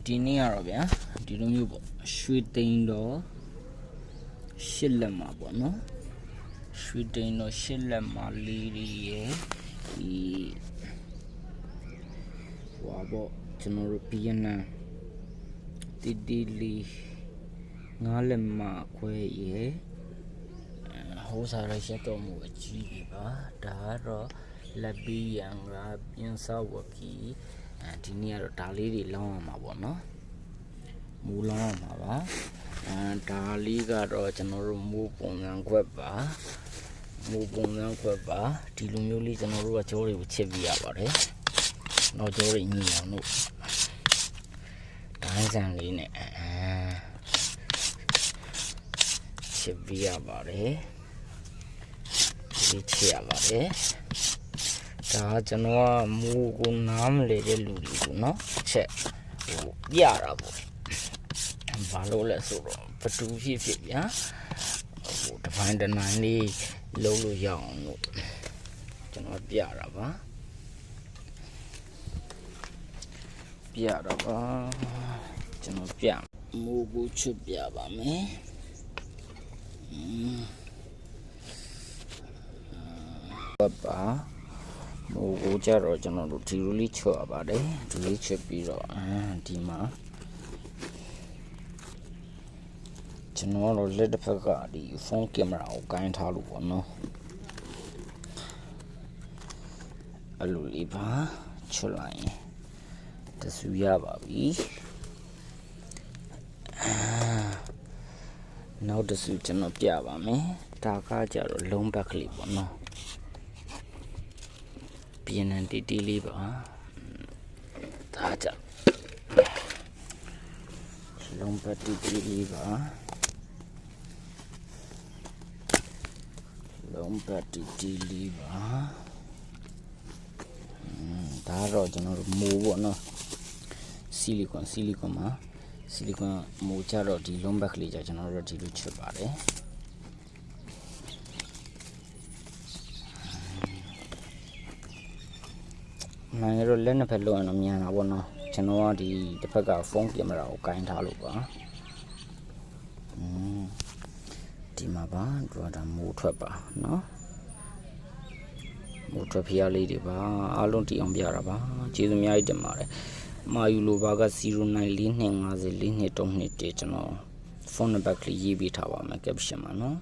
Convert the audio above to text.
ဒီနေ့ကတော့ဗျာဒီလိုမျိုးပေါ့ရွှေတိန်တော့ရှစ်လက်မှာပေါ့နော်ရွှေတိန်တော့ရှစ်လက်မှာလေးတွေရဲ့ဒီဟွာပေါ့ကျွန်တော်တို့ဗီယက်နမ်တီလီငါးလက်မှာခွဲရဲ့ဟိုးစားရရက်တော်မူအကြီးကြီးပါဒါကတော့လက်ပီးရံကပြင်းစောက်ဝကီဒီနေ့ကတော့ဒါလေးတွေလောင်းရမှာပေါ့နော်မူလောင်းရမှာပါဒါလေးကတော့ကျွန်တော်တို့မူပုံစံခွက်ပါမူပုံစံခွက်ပါဒီလိုမျိုးလေးကျွန်တော်တို့ကကြောတွေကိုချစ်ပြရပါတယ်နောက်ကြောတွေညီအောင်လို့ဒိုင်းဆန်လေးနဲ့ချစ်ပြရပါတယ်ဒီချစ်ရပါတယ်ဒါကျွန်တော်ကမူကိုနားမလဲတဲ့လူတွေကိုနော်ချက်ဟိုပြတာပေါ့ဘာလို့လဲဆိုတော့ဘတူဖြစ်ဗျာဟိုတပိုင်းတနိုင်လေးလုံးလို့ရအောင်လို့ကျွန်တော်ပြတာပါကျွန်တော်ပြမူကိုချစ်ပြပါမယ်ပါဟိုကိုကြတော့ကျွန်တော်တို့ဒီလိုလေးချွတ်ရပါတယ်ဒီလေးချွတ်ပြီးတော့ဒီမှာကျွန်တော်တို့လက်တစ်ဖက်ကဒီဖုန်းကင်မရာကိုကိုင်းထားလို့ပေါ့နော်အဲ့လိုလေးပါချွတ်လိုက်ရင်တဆူရပါပြီနောက်တဆူကျွန်တော်ပြပါမယ်ဒါကကြတော့လုံးဘက်ကလေးပေါ့နော်ပြင်းနေတီလေးပါဒါကြလုံးပတ်တီလေးပါလုံးပတ်တီလေးပါဒါတော့ကျွန်တော်တို့မိုးပေါ့နော်ဆီလီကွန်မှာဆီလီကွန်မိုးကြတော့ဒီလုံးဘက်ကလေးကြကျွန်တော်တို့ဒီလိုချွတ်ပါတယ်နိုင်ရလက်နှစ်ဖက်လုံးအောင်မြန်တာပေါ့နော်ကျွန်တော်ကဒီတစ်ဖက်ကဖုန်းကင်မရာကိုကင်ထားလို့ပါဒီမှာပါတို့ဒါမိုးထွက်ပါနော်မိုးထွက်ဖျားလေးတွေပါအားလုံးတီအောင်ပြတာပါကျေးဇူးအများကြီးတင်ပါတယ်မာယူလိုပါက0942504231ကျွန်တော်ဖုန်းနံပါတ်ကလေးရေးပေးထားပါမယ် caption မှာနော်